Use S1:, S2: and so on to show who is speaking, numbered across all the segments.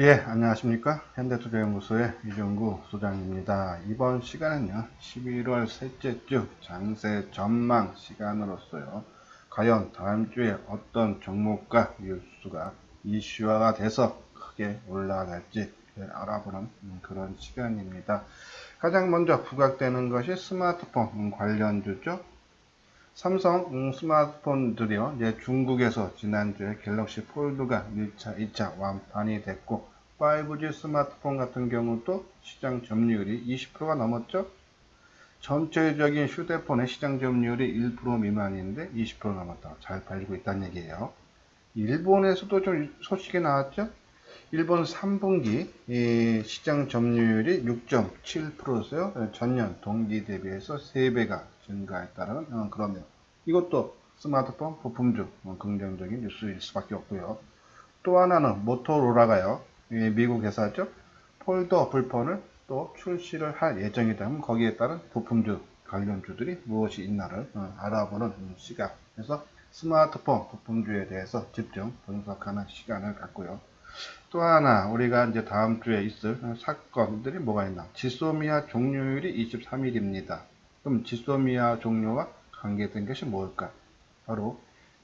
S1: 예, 안녕하십니까. 현대투자연구소의 이종구 소장입니다. 이번 시간은요, 11월 셋째 주 장세 전망 시간으로서요, 과연 다음 주에 어떤 종목과 뉴스가 이슈화가 돼서 크게 올라갈지 알아보는 그런 시간입니다. 가장 먼저 부각되는 것이 스마트폰 관련주죠. 삼성 스마트폰들이요, 이제 중국에서 지난주에 갤럭시 폴드가 1차, 2차 완판이 됐고, 5G 스마트폰 같은 경우도 시장 점유율이 20%가 넘었죠. 전체적인 휴대폰의 시장 점유율이 1% 미만인데 20% 넘었다. 잘 팔리고 있다는 얘기예요. 일본에서도 좀 소식이 나왔죠. 일본 3분기 시장 점유율이 6.7%였어요. 전년 동기 대비해서 3배가 증가했다는 그러네요. 이것도 스마트폰 부품주 긍정적인 뉴스일 수밖에 없고요. 또 하나는 모토로라가요. 미국 회사죠. 폴더 어플폰을 또 출시를 할 예정이다. 거기에 따른 부품주 관련주들이 무엇이 있나를 알아보는 시간. 그래서 스마트폰 부품주에 대해서 집중 분석하는 시간을 갖고요. 또 하나 우리가 이제 다음 주에 있을 사건들이 뭐가 있나? 지소미아 종료율이 23일입니다. 그럼 지소미아 종료와 관계된 것이 뭘까? 바로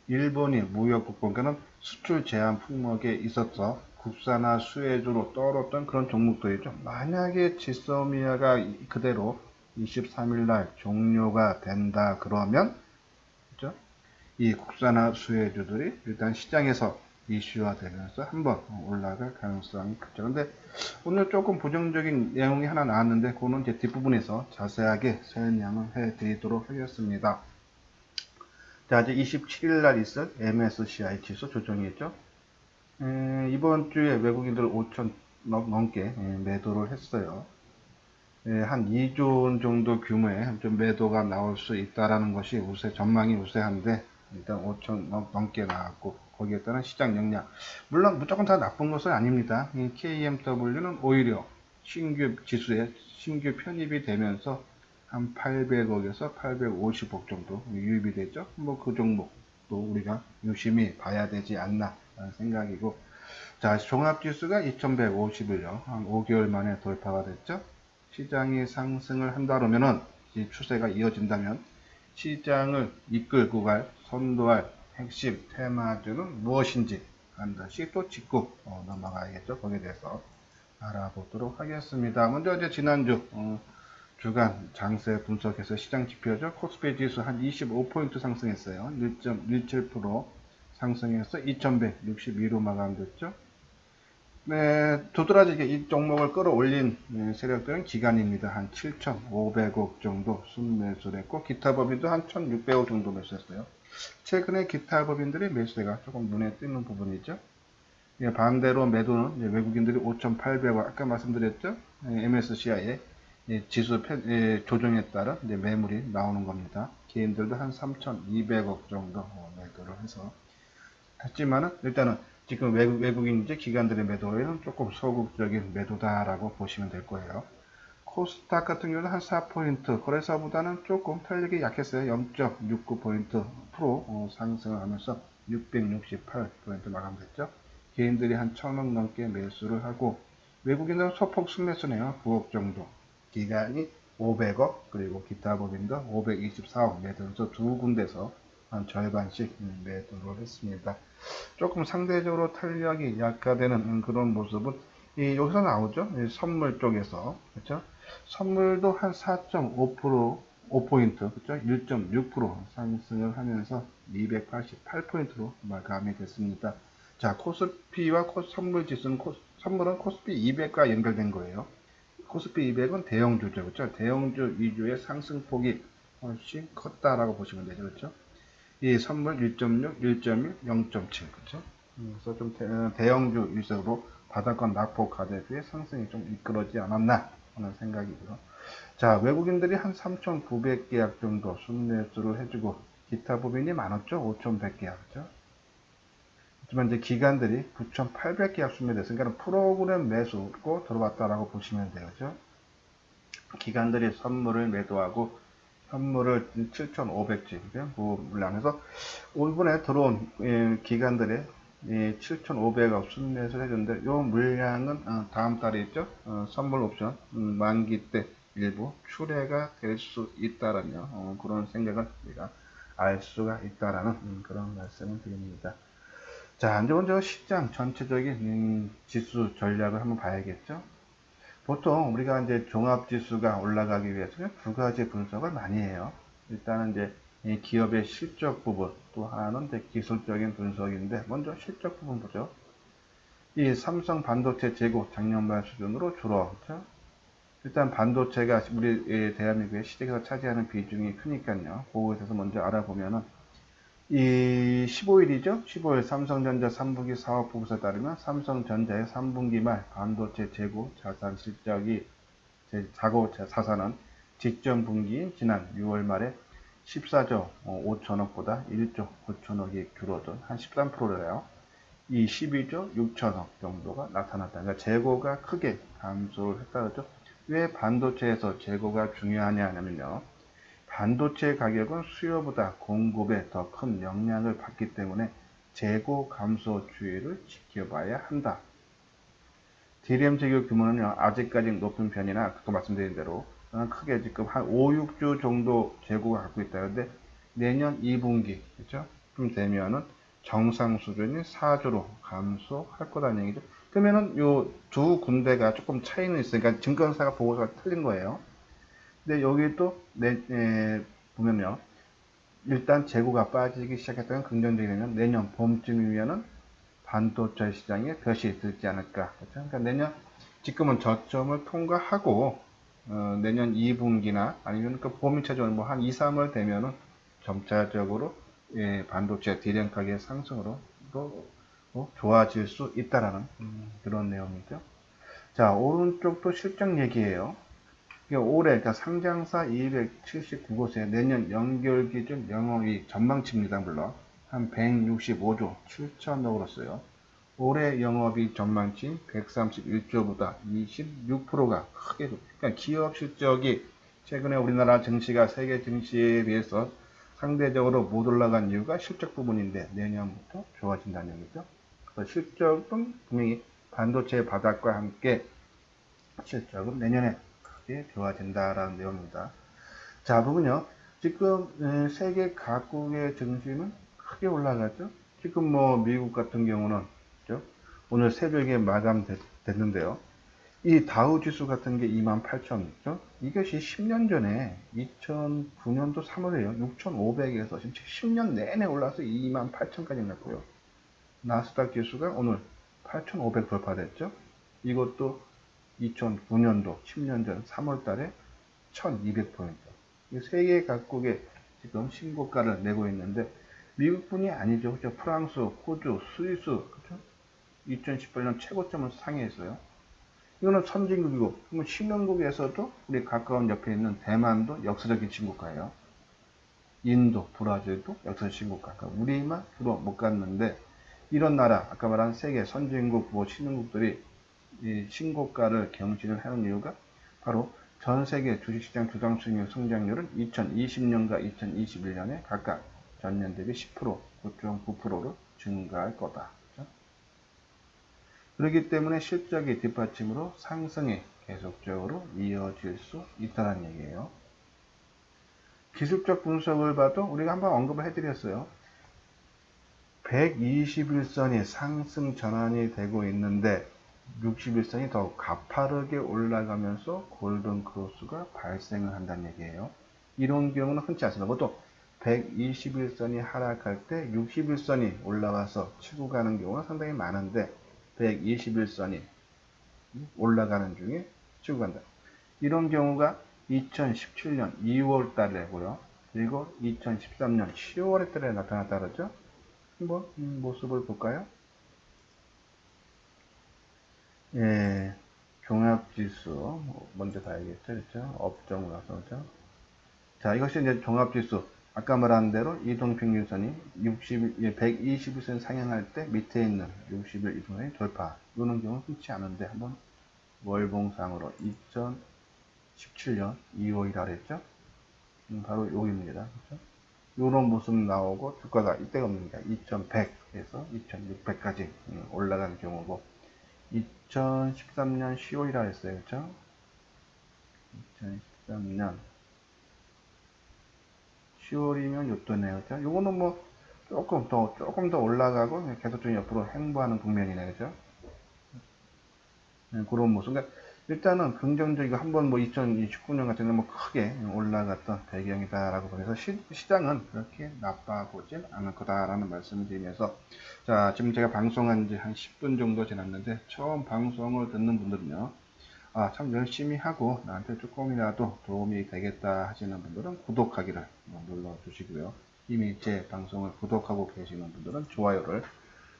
S1: 일본이 무역국가는 수출 제한 품목에 있어서 국산화 수혜주로 떨었던 그런 종목들이죠. 만약에 지소미아가 그대로 23일 날 종료가 된다 그러면, 그죠? 이 국산화 수혜주들이 일단 시장에서 이슈화 되면서 한번 올라갈 가능성이 크죠. 근데 오늘 조금 부정적인 내용이 하나 나왔는데 그거는 이제 뒷부분에서 자세하게 설명을 해 드리도록 하겠습니다. 자, 이제 27일 날 있을 MSCI 지수 조정이 있죠. 이번 주에 외국인들 5천 넘게 매도를 했어요. 한 2조 원 정도 규모의 좀 매도가 나올 수 있다라는 것이 전망이 우세한데, 일단 5천 넘게 나왔고, 거기에 따른 시장 역량. 물론 무조건 다 나쁜 것은 아닙니다. 이 KMW는 오히려 신규 지수에 신규 편입이 되면서 한 800억에서 850억 정도 유입이 되죠. 뭐 그 종목도 우리가 유심히 봐야 되지 않나 라는 생각이고, 자, 종합지수가 2150일요. 한 5개월 만에 돌파가 됐죠. 시장이 상승을 한다면은, 이 추세가 이어진다면 시장을 이끌고 갈 선도할 핵심 테마주는 무엇인지 한 번씩 또 짚고 넘어가야겠죠. 거기에 대해서 알아보도록 하겠습니다. 먼저 이제 지난주 주간 장세 분석해서 시장 지표죠. 코스피 지수 한 25포인트 상승했어요. 1.17% 상승해서 2162로 마감됐죠. 네, 두드러지게 이 종목을 끌어올린 세력들은 기관입니다. 한 7,500억 정도 순매수를 했고, 기타 법인도 한 1,600억 정도 매수했어요. 최근에 기타 법인들의 매수가 조금 눈에 띄는 부분이죠. 반대로 매도는 외국인들이 5,800억, 아까 말씀드렸죠. MSCI의 지수 조정에 따라 매물이 나오는 겁니다. 개인들도 한 3,200억 정도 매도를 해서 했지만은, 일단은 지금 외국인 기관들의 매도에는 조금 소극적인 매도다라고 보시면 될 거예요. 코스닥 같은 경우는 한 4포인트, 거래소보다는 조금 탄력이 약했어요. 0.69포인트 상승을 하면서 668포인트 마감됐죠. 개인들이 한 1,000억 넘게 매수를 하고, 외국인은 소폭 순매수네요. 9억 정도. 기관이 500억, 그리고 기타 법인도 524억 매도해서 두 군데서 한 절반씩 매도를 했습니다. 조금 상대적으로 탄력이 약화되는 그런 모습은 여기서 나오죠. 선물 쪽에서, 그렇죠? 선물도 한 4.5%, 5포인트, 그렇죠? 1.6% 상승을 하면서 288포인트로 마감이 됐습니다. 자, 코스피와 선물 지수는, 선물은 코스피 200과 연결된 거예요. 코스피 200은 대형주죠, 그렇죠? 대형주 위주의 상승폭이 훨씬 컸다라고 보시면 되죠, 그렇죠? 이 선물 1.6, 1.1, 0.7, 그렇죠? 그래서 좀 대형주 위주로 바닥권 낙폭 가대비의 상승이 좀 이끌어지지 않았나 하는 생각이고요. 자, 외국인들이 한 3,900계약 정도 순매수를 해주고, 기타 법인이 많았죠. 5,100계약, 그렇죠? 하지만 이제 기관들이 9,800계약 순매됐으니까 프로그램 매수로 들어왔다라고 보시면 돼요, 그렇죠? 기관들이 선물을 매도하고 현물을 7,500지 그 물량에서 이번에 들어온 기관들의 7,500억 순매수를 해줬는데 요 물량은 다음 달에 있죠. 선물 옵션 만기 때 일부 출회가 될 수 있다라며 그런 생각을 우리가 알 수가 있다라는 그런 말씀을 드립니다. 자, 이제 먼저 시장 전체적인 지수 전략을 한번 봐야겠죠. 보통 우리가 이제 종합지수가 올라가기 위해서는 두 가지 분석을 많이 해요. 일단은 이제 이 기업의 실적 부분, 또 하나는 이제 기술적인 분석인데, 먼저 실적 부분 보죠. 이 삼성 반도체 재고 작년 말 수준으로 줄었죠. 일단 반도체가 우리 대한민국의 시장에서 차지하는 비중이 크니까요. 그거에 대해서 먼저 알아보면은 이 15일이죠. 15일 삼성전자 3분기 사업 보고서에 따르면 삼성전자의 3분기 말 반도체 재고 자산 실적이 자고 자산은 직전 분기인 지난 6월 말에 14조 5천억보다 1조 9천억이 줄어든 한 13%래요. 이 12조 6천억 정도가 나타났다. 그러니까 재고가 크게 감소를 했다 그러죠. 왜 반도체에서 재고가 중요하냐 하면요. 반도체 가격은 수요보다 공급에 더 큰 영향을 받기 때문에 재고 감소 추이를 지켜봐야 한다. DRAM 재고 규모는요, 아직까지 높은 편이나, 아까 말씀드린 대로, 크게 지금 한 5, 6주 정도 재고가 갖고 있다. 근데 내년 2분기, 그죠? 좀 되면은 정상 수준인 4주로 감소할 거다는 얘기죠. 그러면은 요 두 군데가 조금 차이는 있으니까 증권사가 보고서가 틀린 거예요. 근데 여기 또, 보면요. 일단 재고가 빠지기 시작했다는 긍정적인 의미는 내년 봄쯤이면은 반도체 시장에 볕이 들지 않을까. 그렇죠? 그러니까 내년, 지금은 저점을 통과하고, 내년 2분기나 아니면 그 봄이 찾아오는 뭐 한 2, 3월 되면은 점차적으로, 반도체 디램 가격 상승으로 또 좋아질 수 있다라는 그런 내용이죠. 자, 오른쪽도 실적 얘기예요. 올해 그러니까 상장사 279곳에 내년 연결 기준 영업이익 전망치입니다. 물론 한 165조 7천억으로써요. 올해 영업이익 전망치인 131조보다 26%가 크게 그러니까 기업 실적이 최근에 우리나라 증시가 세계 증시에 비해서 상대적으로 못 올라간 이유가 실적 부분인데 내년부터 좋아진다는 얘기죠. 그래서 실적은 분명히 반도체 바닥과 함께 실적은 내년에 크게 좋아진다라는 내용입니다. 자, 부분요. 지금 세계 각국의 증시는 크게 올라갔죠. 지금 뭐 미국 같은 경우는 그죠? 오늘 새벽에 마감됐는데요. 이 다우 지수 같은 게 28,000이죠. 이것이 10년 전에 2009년도 3월에요. 6,500에서 지금 10년 내내 올라서 28,000까지 났고요. 나스닥 지수가 오늘 8,500 돌파됐죠. 이것도 2009년도 10년 전 3월 달에 1200포인트. 세계 각국에 지금 신고가를 내고 있는데 미국뿐이 아니죠. 그렇죠? 프랑스, 호주, 스위스 그렇죠? 2018년 최고점을 상회했어요. 이거는 선진국이고 신흥국에서도 우리 가까운 옆에 있는 대만도 역사적인 신고가예요. 인도, 브라질도 역사적 신고가. 그러니까 우리만 주로 못 갔는데 이런 나라, 아까 말한 세계 선진국, 신흥국들이 이 신고가를 경신을 하는 이유가 바로 전 세계 주식시장 주당 수익률 성장률은 2020년과 2021년에 각각 전년 대비 10%, 9.9%로 증가할 거다. 그렇죠? 그렇기 때문에 실적의 뒷받침으로 상승이 계속적으로 이어질 수 있다는 얘기예요. 기술적 분석을 봐도 우리가 한번 언급을 해드렸어요. 121선이 상승 전환이 되고 있는데 61선이 더 가파르게 올라가면서 골든 크로스가 발생을 한다는 얘기예요. 이런 경우는 흔치 않습니다. 보통 121선이 하락할 때 61선이 올라가서 치고 가는 경우가 상당히 많은데 121선이 올라가는 중에 치고 간다. 이런 경우가 2017년 2월 달에고요. 그리고 2013년 10월 달에 나타났다 그러죠. 한번 모습을 볼까요? 예, 종합지수 먼저 봐야겠죠, 그렇죠? 업종으로 나서 그렇죠? 자, 이것이 이제 종합지수. 아까 말한 대로 이동평균선이 121선 상향할 때 밑에 있는 60일 이동선이 돌파. 이런 경우는 흔치 않은데 한번 월봉상으로 2017년 2월이라 그랬죠? 바로 여기입니다. 그렇죠? 이런 모습 나오고 주가가 이때가 뭡니까? 2100. 해서 2600까지 올라간 경우고 2013년 10월이라 했어요. 그렇죠? 2013년 10월이면 요또네요. 그렇죠? 요거는 뭐 조금 더 올라가고 계속적인 옆으로 행보하는 국면이네요. 그렇죠? 그런 모습. 그러니까 일단은 긍정적이고 한번 뭐 2029년 같은 경우 뭐 크게 올라갔던 배경이다라고 보면서 시장은 그렇게 나빠 보진 않을 거다라는 말씀을 드리면서, 자, 지금 제가 방송한 지 한 10분 정도 지났는데 처음 방송을 듣는 분들은요, 아, 참 열심히 하고 나한테 조금이라도 도움이 되겠다 하시는 분들은 구독하기를 눌러 주시고요. 이미 제 방송을 구독하고 계시는 분들은 좋아요를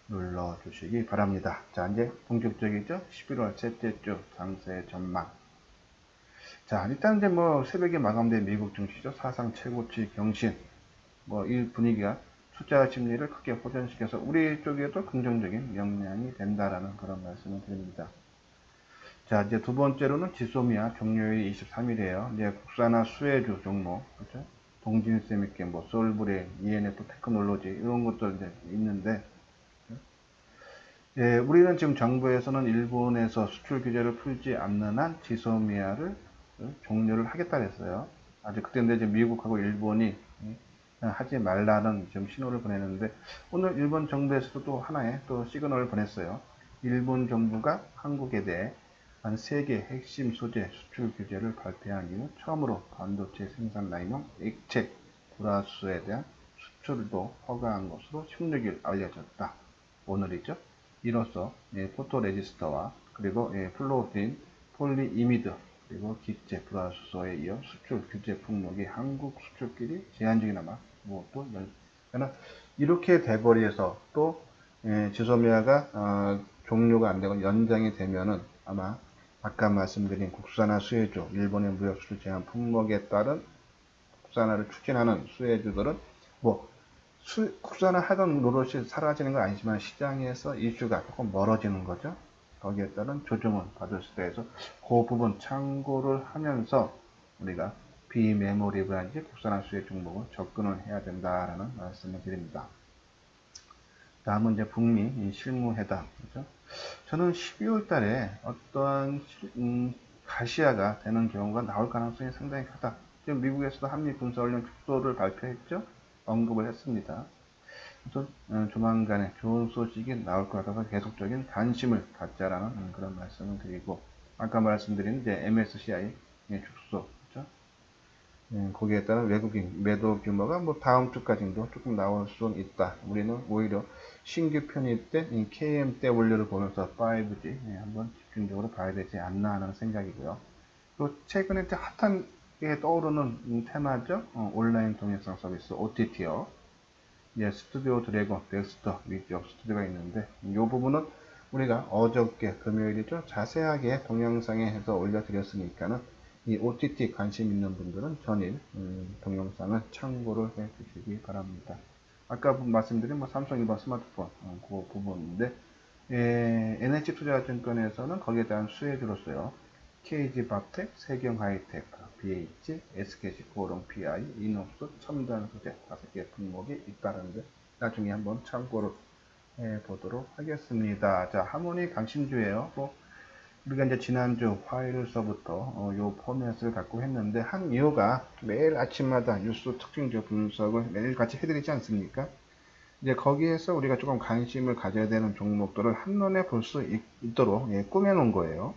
S1: 눌러주시기 바랍니다. 자, 이제 본격적이죠? 11월 셋째 주 장세 전망. 자, 일단 이제 뭐 새벽에 마감된 미국 증시죠. 사상 최고치 경신. 뭐 이 분위기가 투자 심리를 크게 호전시켜서 우리 쪽에도 긍정적인 영향이 된다라는 그런 말씀을 드립니다. 자, 이제 두 번째로는 지소미아 종료일이 23일이에요. 이제 국산화 수혜주 종목, 그렇죠? 동진세미케, 뭐 솔브레, ENF 테크놀로지 이런 것도 이제 있는데, 예, 우리는 지금 정부에서는 일본에서 수출 규제를 풀지 않는 한 지소미아를 종료를 하겠다 했어요. 아직 그때인데 이제 미국하고 일본이 하지 말라는 좀 신호를 보내는데, 오늘 일본 정부에서도 또 하나의 또 시그널을 보냈어요. 일본 정부가 한국에 대해 한 3개 핵심 소재 수출 규제를 발표한 이후 처음으로 반도체 생산 라인형 액체 구라수에 대한 수출도 허가한 것으로 16일 알려졌다. 오늘이죠. 이로써 포토레지스터와 그리고 플로틴, 폴리이미드, 그리고 기체 불화수소에 이어 수출 규제 품목이 한국 수출길이 제한적이나마 뭐또 이렇게 돼버려서 또 지소미아가 종료가 안 되고 연장이 되면은 아마 아까 말씀드린 국산화 수혜주, 일본의 무역 수출 제한 품목에 따른 국산화를 추진하는 수혜주들은 뭐 국산화 하던 노릇이 사라지는 건 아니지만 시장에서 이슈가 조금 멀어지는 거죠. 거기에 따른 조정은 받을 수도 해서 그 부분 참고를 하면서 우리가 비메모리 브랜드 국산화 수혜 종목을 접근을 해야 된다라는 말씀을 드립니다. 다음은 이제 북미 실무회담. 그렇죠? 저는 12월 달에 어떠한 가시화가 되는 경우가 나올 가능성이 상당히 크다. 지금 미국에서도 한미 군사훈련 축소를 발표했죠. 언급을 했습니다. 그래서 조만간에 좋은 소식이 나올 것 같아서 계속적인 관심을 갖자라는 그런 말씀을 드리고, 아까 말씀드린 이제 MSCI 축소, 그렇죠? 거기에 따른 외국인 매도 규모가 뭐 다음 주까지도 조금 나올 수 있다. 우리는 오히려 신규 편입 때 KM 대 원료를 보면서 5G 한번 집중적으로 봐야 되지 않나 하는 생각이고요. 또 최근에 핫한 게 떠오르는 테마죠. 온라인 동영상 서비스 OTT요. 스튜디오 드래곤, 덱스터, 위쪽 스튜디오가 있는데 이 부분은 우리가 어저께 금요일이죠. 자세하게 동영상에 해서 올려드렸으니까는 이 OTT 관심 있는 분들은 전일 동영상을 참고를 해 주시기 바랍니다. 아까 말씀드린 뭐 삼성 1번 스마트폰 그 부분인데, NH투자증권에서는 거기에 대한 수혜주로서요. KG바텍, 세경하이테크, BH, SKC코오롱 PI, 이노스, 첨단소재 5개 품목이 있다는데 나중에 한번 참고를 해보도록 하겠습니다. 자, 하모니 강신주예요. 우리가 이제 지난주 화요일서부터 요 포맷을 갖고 했는데 한 이유가 매일 아침마다 뉴스 특징적 분석을 매일 같이 해드리지 않습니까? 이제 거기에서 우리가 조금 관심을 가져야 되는 종목들을 한눈에 볼 수 있도록 꾸며놓은 거예요.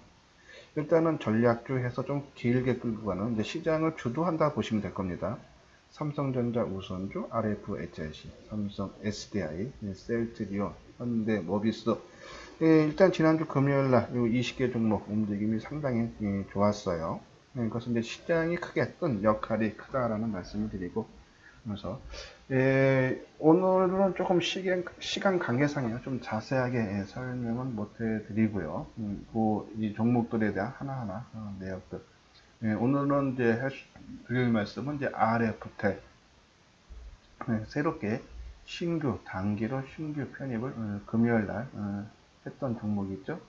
S1: 일단은 전략주 해서 좀 길게 끌고 가는 이제 시장을 주도한다 보시면 될 겁니다. 삼성전자 우선주, RFHIC, 삼성 SDI, 셀트리온, 현대 모비스. 일단 지난주 금요일날 20개 종목 움직임이 상당히 좋았어요. 그것은 이제 시장이 크게 뜬 역할이 크다라는 말씀을 드리고, 그래서 오늘은 조금 시간 관계상에 좀 자세하게 설명은 못 해드리고요. 이 종목들에 대한 하나하나 내역들. 오늘은 이제 드릴 말씀은 이제 RF텔 새롭게 단기로 신규 편입을 금요일날 했던 종목이 있죠.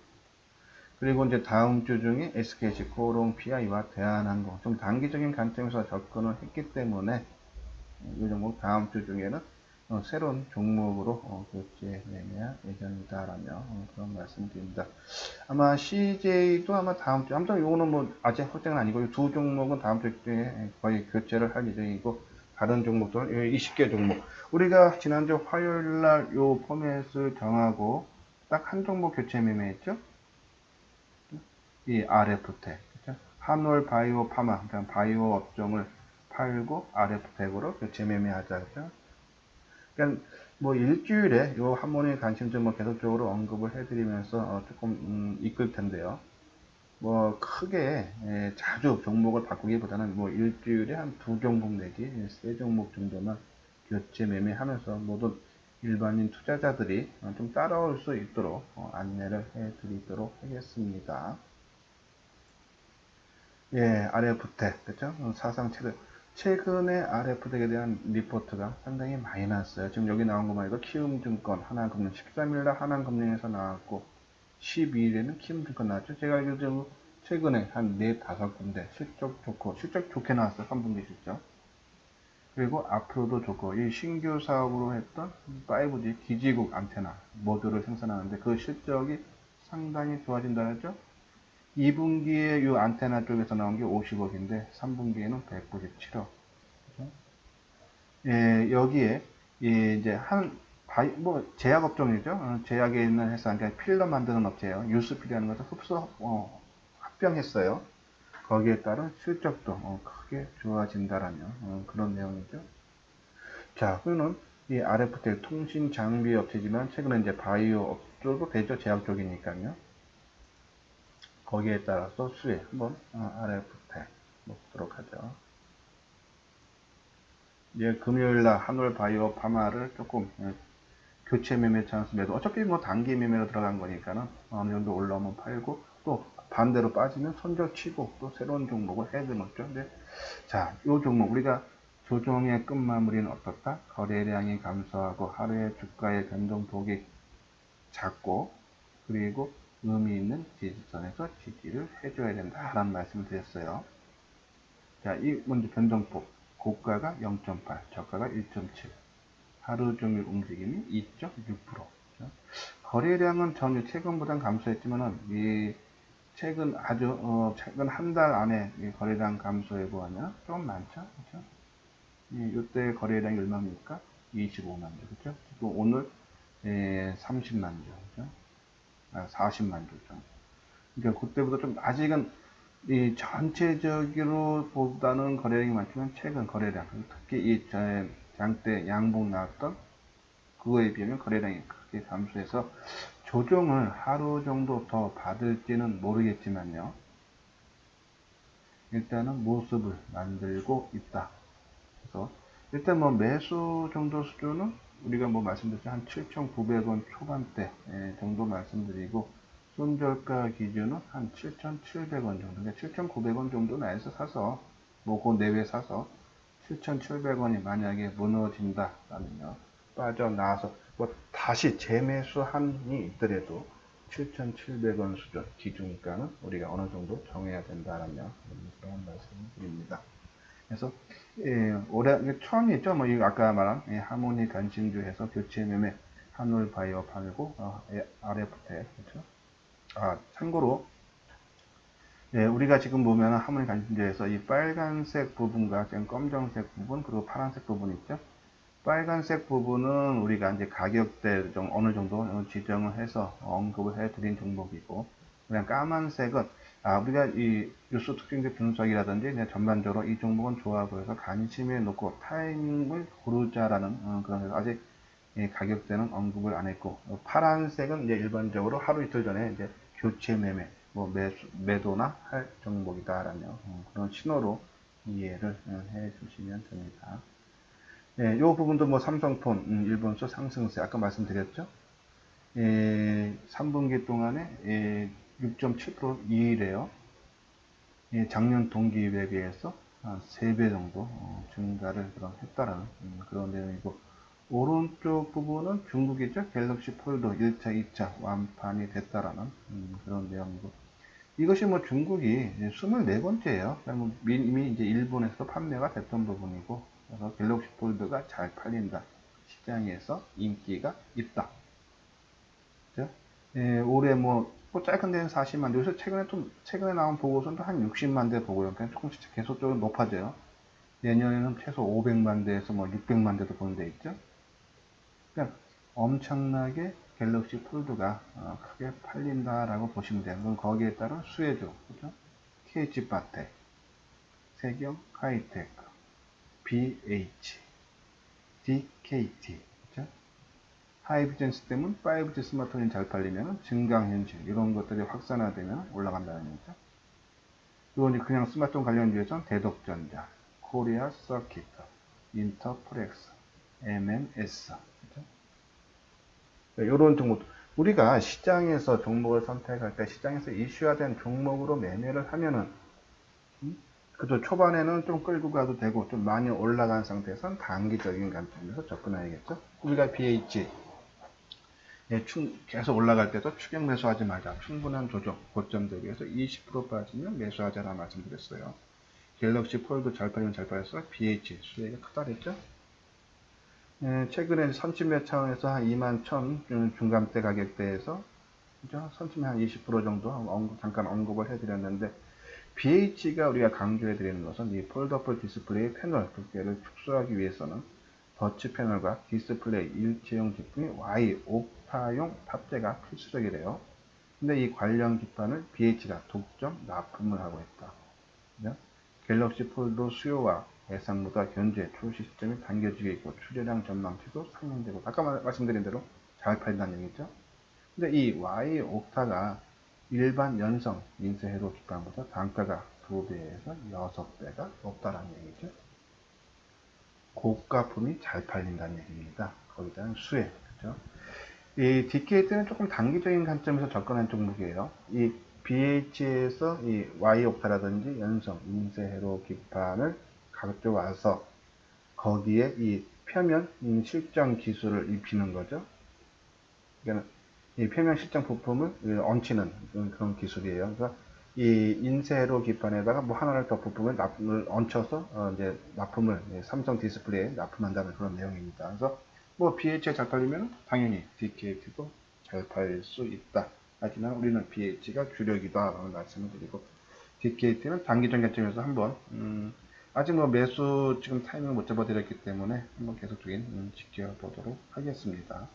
S1: 그리고 이제 다음 주 중에 SKC코오롱 PI와 대한항공 좀 단기적인 관점에서 접근을 했기 때문에 이 종목 다음 주 중에는 새로운 종목으로 교체 매매할 예정이다라며 그런 말씀드립니다. 아마 CJ도 아마 다음 주, 아무튼 요거는 뭐 아직 확정은 아니고 이 두 종목은 다음 주에 거의 교체를 할 예정이고, 다른 종목들은 20개 종목. 우리가 지난주 화요일 날 요 포맷을 정하고 딱 한 종목 교체 매매했죠? 이 RF텍. 그렇죠? 한올 바이오 파마, 그러니까 바이오 업종을 팔고 RF텍으로 교체 매매하자. 그렇죠? 그러니까 뭐 일주일에 요 하모니 관심주 뭐 계속적으로 언급을 해드리면서 조금 이끌 텐데요. 뭐 크게 자주 종목을 바꾸기보다는 뭐 일주일에 한 두 종목 내지 세 종목 정도만 교체 매매하면서 모든 일반인 투자자들이 좀 따라올 수 있도록 안내를 해드리도록 하겠습니다. 예, RF텍, 그죠? 사상 최근에 RF텍에 대한 리포트가 상당히 많이 나왔어요. 지금 여기 나온 것만 해도 키움증권, 하나금융, 13일날 하나금융에서 나왔고, 12일에는 키움증권 나왔죠. 제가 알기로 최근에 한 4, 5군데 실적 좋게 나왔어요. 3분기 실적. 그리고 앞으로도 좋고, 이 신규 사업으로 했던 5G 기지국 안테나 모듈을 생산하는데 그 실적이 상당히 좋아진다 했죠. 2분기에 이 안테나 쪽에서 나온 게 50억인데 3분기에는 197억. 그렇죠? 예, 여기에 이제 뭐 제약 업종이죠. 제약에 있는 회사, 그러니까 필러 만드는 업체예요. 유스필이라는 것을 합병했어요. 거기에 따른 실적도 크게 좋아진다라는 그런 내용이죠. 자, 그러면 이 RF텔 통신 장비 업체지만 최근에 이제 바이오 업쪽도 되죠. 제약 쪽이니까요. 거기에 따라서 수익 한번 RF텔 보도록 하죠. 이제 금요일날 한올 바이오 파마를 조금 교체 매매 찬스 매도, 어차피 뭐 단기 매매로 들어간 거니까는 어느 정도 올라오면 팔고, 또 반대로 빠지면 손절 치고 또 새로운 종목을 해드놓죠. 근데 자, 이 종목 우리가 조정의 끝마무리는 어떻다? 거래량이 감소하고 하루의 주가의 변동폭이 작고, 그리고 의미 있는 지지선에서 지지를 해줘야 된다라는 말씀을 드렸어요. 자, 이 먼저 변동폭, 고가가 0.8, 저가가 1.7, 하루 종일 움직임이 2.6%. 거래량은 전혀 최근보단 감소했지만은 이 최근 최근 한 달 안에 이 거래량 감소해 보면 좀 많죠, 그렇죠? 이때 거래량이 얼마입니까? 25만 주, 그렇죠? 또 오늘 30만 주, 그렇죠? 40만 주 정도. 그러니까 그때보다 좀 아직은 이 전체적으로 보다는 거래량이 많지만 최근 거래량, 특히 이 장대 양봉 나왔던 그거에 비하면 거래량이 크게 감소해서 조정을 하루 정도 더 받을지는 모르겠지만요. 일단은 모습을 만들고 있다. 그래서 일단 뭐 매수 정도 수준은 우리가 뭐 말씀드렸죠. 한 7,900원 초반대 정도 말씀드리고, 손절가 기준은 한 7,700원 정도. 그러니까 7,900원 정도 나에서 사서, 뭐 그 내외 사서 7,700원이 만약에 무너진다라면요, 빠져나와서 뭐 다시 재매수한이 있더라도 7,700원 수준 기준가는 우리가 어느 정도 정해야 된다라며 그런 말씀을 드립니다. 그래서 올해 처음이 있죠. 뭐 아까 말한 하모니 관심주에서 교체 매매 한올 바이오 팔고 RF텍, 그렇죠? 참고로 우리가 지금 보면 하모니 관심주에서 이 빨간색 부분과 검정색 부분, 그리고 파란색 부분 있죠. 빨간색 부분은 우리가 이제 가격대 좀 어느 정도 지정을 해서 언급을 해드린 종목이고, 그냥 까만색은 우리가 이 뉴스 특징적 분석이라든지 그냥 전반적으로 이 종목은 좋아 보여서 관심에 놓고 타이밍을 고르자라는 그런, 아직 가격대는 언급을 안 했고, 파란색은 이제 일반적으로 하루 이틀 전에 이제 교체 매매, 뭐 매도나 할 종목이다라며 그런 신호로 이해를 해 주시면 됩니다. 이 부분도 뭐 삼성폰, 일본수 상승세, 아까 말씀드렸죠? 3분기 동안에 6.7% 이의래요. 작년 동기에 비해서 한 3배 정도 증가를 했다라는 그런 내용이고, 오른쪽 부분은 중국이죠. 갤럭시 폴드 1차, 2차 완판이 됐다라는 그런 내용이고, 이것이 뭐 중국이 24번째예요. 이미 이제 일본에서 판매가 됐던 부분이고, 그래서 갤럭시 폴드가 잘 팔린다. 시장에서 인기가 있다. 그죠? 예, 올해 뭐 짧은 데는 40만 대, 요새 최근에 나온 보고서는 한 60만 대 보고요. 그냥 조금씩 계속적으로 높아져요. 내년에는 최소 500만 대에서 뭐 600만 대도 보는 데 있죠. 그러니까 엄청나게 갤럭시 폴드가 크게 팔린다라고 보시면 돼요. 그럼 거기에 따른 수혜주, 그죠? KG바텍, 세경 하이테크, BH, DKT, 그죠? 하이비전 시스템은 5G 스마트폰이 잘 팔리면 증강현실 이런 것들이 확산화되면 올라간다는 얘기죠. 그리고 이제 그냥 스마트폰 관련주에서는 대덕전자, 코리아 서킷, 인터프렉스, MMS, 그죠? 이런 종목, 우리가 시장에서 종목을 선택할 때 시장에서 이슈화된 종목으로 매매를 하면은 그죠. 초반에는 좀 끌고 가도 되고 좀 많이 올라간 상태에서는 단기적인 관점에서 접근해야겠죠. 우리가 BH 계속 올라갈 때도 추격 매수하지 말자. 충분한 조정, 고점 대비해서 20% 빠지면 매수하자라 말씀드렸어요. 갤럭시 폴드 잘 팔리면 잘 팔렸어. BH 수혜가 크다 그랬죠. 최근에 선침매 차원에서 한 2만 1천 중간대 가격대에서 그죠? 선침매 한 20% 정도 잠깐 언급을 해드렸는데 BH가 우리가 강조해드리는 것은 이 폴더블 디스플레이 패널 두께를 축소하기 위해서는 터치 패널과 디스플레이 일체형 제품이 Y 옥타용 탑재가 필수적이래요. 근데 이 관련 기판을 BH가 독점 납품을 하고 있다. 그죠? 갤럭시 폴드 수요와 예상보다 현재 출시 시점이 당겨지게 있고 출하량 전망치도 상향되고 아까 말씀드린 대로 잘 팔린다는 얘기죠. 근데 이 Y 옥타가 일반 연성 인쇄 회로 기판보다 단가가 2배에서 6배가 높다라는 얘기죠. 고가품이 잘 팔린다는 얘기입니다. 거기에 대한 수혜, 그죠? 이 DKT는 조금 단기적인 관점에서 접근한 종목이에요. 이 BH에서 이 Y옥타라든지 연성 인쇄 회로 기판을 가져와서 거기에 이 표면 실정 기술을 입히는 거죠. 그러니까 이 표면 실정 부품을 얹히는 그런 기술이에요. 그래서 이 인쇄로 기판에다가 뭐 하나를 더 부품을 얹혀서 이제 납품을 삼성 디스플레이에 납품한다는 그런 내용입니다. 그래서 뭐 BH가 잘 팔리면 당연히 DKT도 잘 팔릴 수 있다. 하지만 우리는 BH가 주력이다라는 말씀을 드리고 DKT는 단기적 관점에서 한번 아직 뭐 매수 지금 타이밍을 못 잡아드렸기 때문에 한번 계속적인 지켜보도록 하겠습니다.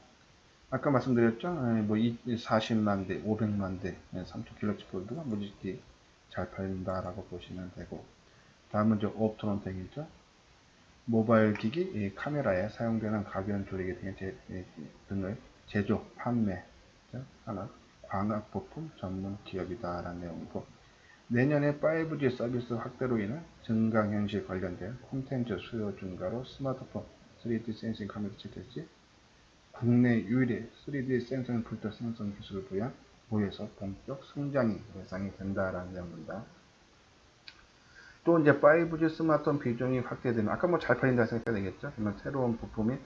S1: 아까 말씀드렸죠? 뭐 40만 대, 500만 대, 3초 갤럭시 폴드가 무지개 잘 팔린다라고 보시면 되고, 다음은 이제 옵트론텍이죠. 모바일 기기 카메라에 사용되는 가변 조리기 등을 제조, 판매 하나 광학 부품 전문 기업이다라는 내용이고, 내년에 5G 서비스 확대로 인한 증강현실 관련된 콘텐츠 수요 증가로 스마트폰 3D 센싱 카메라 채택시 국내 유일의 3D 센서 필터 생성 기술을 부여한 모에서 본격 성장이 예상이 된다라는 내용입니다. 또 이제 5G 스마트폰 비중이 확대되면 아까 뭐 잘 팔린다 생각해야 되겠죠. 그러면 새로운 부품이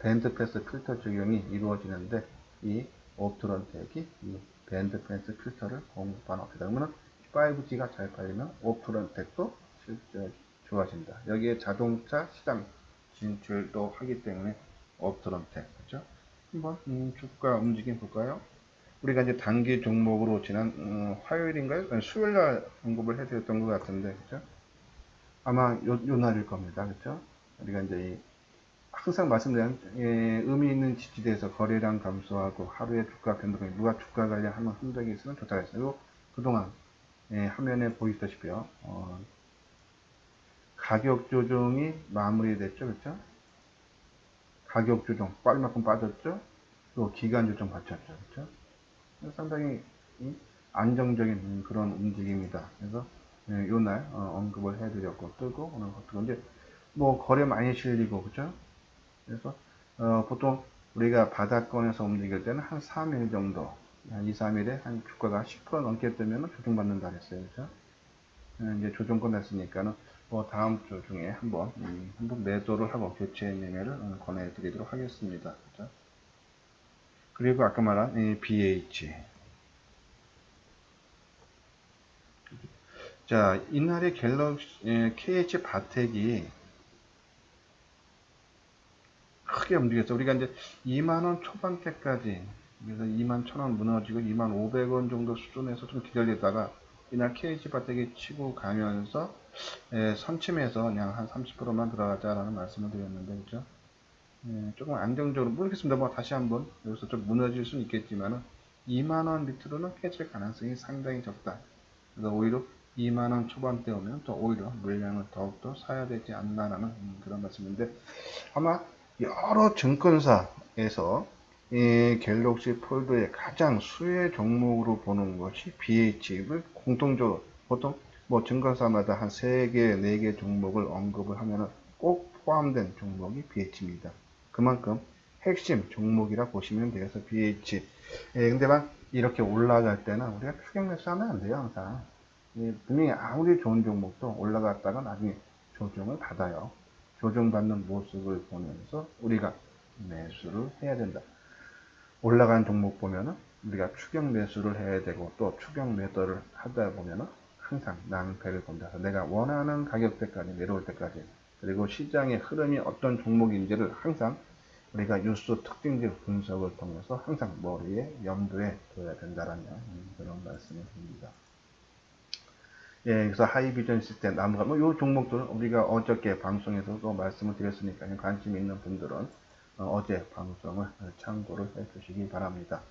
S1: 밴드패스 필터 적용이 이루어지는데 이 옵트론텍이 이 밴드패스 필터를 공급하는 업체다. 그러면 5G가 잘 팔리면 옵트론텍도 실제 좋아진다. 여기에 자동차 시장 진출도 하기 때문에 옵트론텍 그렇죠? 한번 주가 움직임 볼까요? 우리가 이제 단기 종목으로 지난 화요일인가요? 수요일날 언급을 해드렸던 것 같은데, 그죠? 아마 요 날일 겁니다, 그죠? 우리가 이제 항상 말씀드린 의미 있는 지지대에서 거래량 감소하고 하루의 주가 변동에 누가 주가 관련 한번 흔적이 있으면 좋다 했어요. 그동안 화면에 보이시다시피요, 가격 조정이 마무리됐죠, 그렇죠? 가격 조정 빨리만큼 빠졌죠? 또 기간 조정 받쳤죠, 그렇죠? 상당히 안정적인 그런 움직임이다. 그래서 요날 언급을 해드렸고 뜨고 오늘 버티고 이제 뭐 거래 많이 실리고 그죠? 그래서 보통 우리가 바닥권에서 움직일 때는 한 3일 정도, 한 2, 3일에 한 주가가 10% 넘게 뜨면 조정받는다 그랬어요. 그죠? 이제 조정 끝났으니까는 뭐 다음 주 중에 한번 매도를 하고 교체 매매를 권해드리도록 하겠습니다. 그죠? 그리고 아까 말한 이 BH. 자, 이날의 갤럭시 KH 바텍이 크게 움직였어. 우리가 이제 2만원 초반대까지, 그래서 2만 1,000원 무너지고 2만 500원 정도 수준에서 좀 기다리다가 이날 KG 바닥에 치고 가면서 선침해서 그냥 한 30%만 들어가자라는 말씀을 드렸는데, 그죠? 조금 안정적으로 모르겠습니다. 뭐 다시 한번 여기서 좀 무너질 수는 있겠지만은 2만원 밑으로는 깨질 가능성이 상당히 적다. 그래서 오히려 2만원 초반대 오면 또 오히려 물량을 더욱더 사야 되지 않나라는 그런 말씀인데, 아마 여러 증권사에서 이 갤럭시 폴드의 가장 수혜 종목으로 보는 것이 BH를 공통적으로 보통 뭐 증권사마다 한 3개, 4개 종목을 언급을 하면은 꼭 포함된 종목이 BH입니다. 그만큼 핵심 종목이라 보시면 되겠어, BH. 근데만 이렇게 올라갈 때는 우리가 추격 매수하면 안 돼요, 항상. 분명히 아무리 좋은 종목도 올라갔다가 나중에 조정을 받아요. 조정받는 모습을 보면서 우리가 매수를 해야 된다. 올라간 종목 보면은 우리가 추격 매수를 해야 되고, 또 추격 매도를 하다 보면은 항상 낭패를 본다. 내가 원하는 가격대까지 내려올 때까지, 그리고 시장의 흐름이 어떤 종목인지를 항상 우리가 뉴스 특징적 분석을 통해서 항상 머리에 염두에 둬야 된다라는 그런 말씀을 드립니다. 그래서 하이비전 시스템, 나무가, 요 종목들은 우리가 어저께 방송에서도 말씀을 드렸으니까 관심 있는 분들은 어제 방송을 참고를 해 주시기 바랍니다.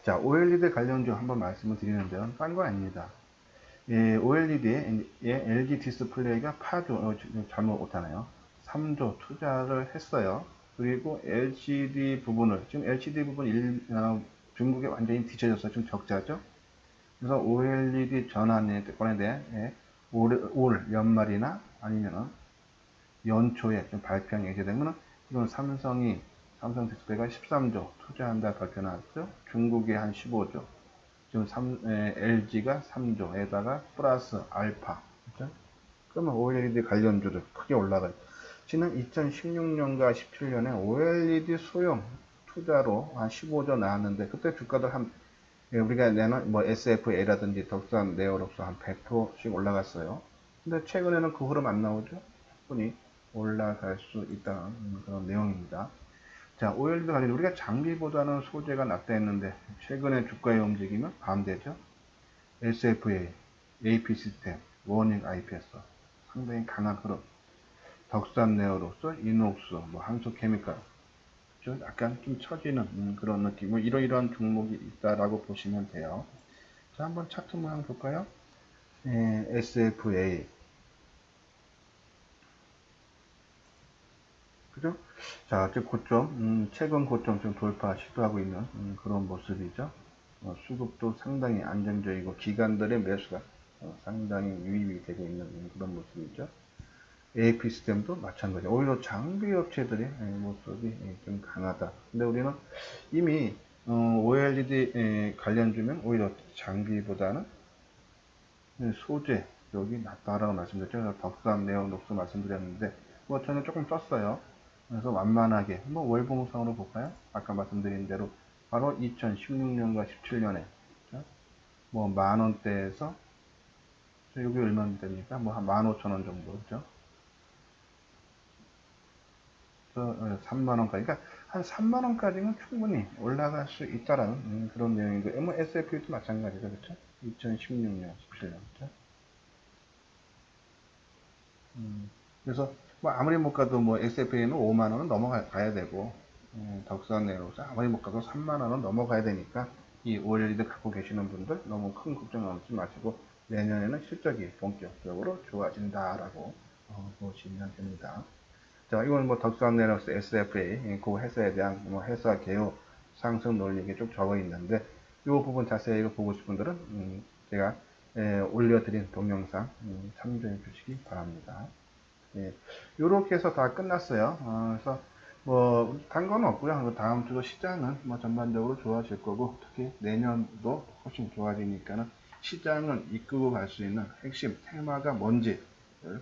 S1: 자, OLED 관련주 한번 말씀을 드리는데요. 딴 거 아닙니다. OLED에 LG 디스플레이가 8조, 잘못 못하네요. 3조 투자를 했어요. 그리고 LCD 부분을, 지금 LCD 부분 중국에 완전히 뒤쳐져서 지금 적자죠. 그래서 OLED 전환권에 대해 올 연말이나 아니면은 연초에 좀 발표가 예정되면, 이건 삼성 디스플레이가 13조 투자한다 발표 나왔죠. 중국에 한 15조, 지금 LG가 3조에다가 플러스 알파, 그렇죠? 그러면 OLED 관련주도 크게 올라가요. 지난 2016년과 17년에 OLED 소형 투자로 한 15조 나왔는데, 그때 주가도 우리가 내는 뭐 SFA라든지 덕산 네오록스 한 100%씩 올라갔어요. 근데 최근에는 그 흐름 안 나오죠? 충분히 올라갈 수 있다는 그런 내용입니다. 자, OLED 관련 우리가 장비보다는 소재가 낫다 했는데, 최근에 주가의 움직임은 반대죠. SFA, AP 시스템, 워닝 IPS 상당히 강한 흐름. 덕산 네오록스, 이녹스, 뭐 한소케미칼, 좀 약간 좀 처지는 그런 느낌. 뭐 이러이러한 종목이 있다라고 보시면 돼요. 자, 한번 차트 모양 볼까요? SFA. 그죠? 자, 즉 고점, 최근 고점 좀 돌파 시도하고 있는 그런 모습이죠. 수급도 상당히 안정적이고 기관들의 매수가 상당히 유입이 되고 있는 그런 모습이죠. AP 시스템도 마찬가지. 오히려 장비 업체들의 모습이 좀 강하다. 근데 우리는 이미 OLED 관련주면 오히려 장비보다는 소재 쪽이 낫다라고 말씀드렸죠. 덕산 네오녹스 말씀드렸는데, 뭐 저는 조금 썼어요. 그래서 완만하게 뭐 월봉상으로 볼까요? 아까 말씀드린 대로 바로 2016년과 17년에 뭐 만원대에서 여기 얼마 됩니까? 뭐 한 15,000원 정도, 그죠? 3만원까지. 그러니까 한 3만원까지는 충분히 올라갈 수 있다라는 그런 내용이고, 뭐 SF도 마찬가지죠. 그렇죠? 2016년, 17년. 그렇죠? 그래서 뭐 아무리 못 가도 뭐 SFA는 5만원은 넘어가야 되고, 덕산 내로서 아무리 못 가도 3만원은 넘어가야 되니까, 이 OLED 갖고 계시는 분들 너무 큰 걱정 하지 마시고, 내년에는 실적이 본격적으로 좋아진다라고 보시면 됩니다. 자, 이건 뭐 덕산 내로스 SFA, 그 회사에 대한 뭐 회사 개요 상승 논리가 좀 적어 있는데, 이 부분 자세히 보고 싶은 분들은 제가 올려드린 동영상 참조해 주시기 바랍니다. 이렇게 해서 다 끝났어요. 그래서 뭐 단 건 없고요. 다음 주도 시장은 뭐 전반적으로 좋아질 거고, 특히 내년도 훨씬 좋아지니까는 시장을 이끌고 갈 수 있는 핵심 테마가 뭔지를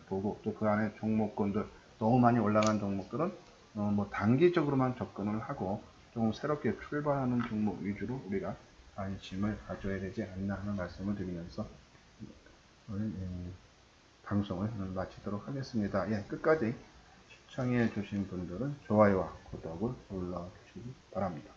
S1: 보고, 또 그 안에 종목군들 너무 많이 올라간 종목들은 뭐 단기적으로만 접근을 하고 조금 새롭게 출발하는 종목 위주로 우리가 관심을 가져야 되지 않나 하는 말씀을 드리면서 오늘 방송을 마치도록 하겠습니다. 끝까지 시청해 주신 분들은 좋아요와 구독을 눌러주시기 바랍니다.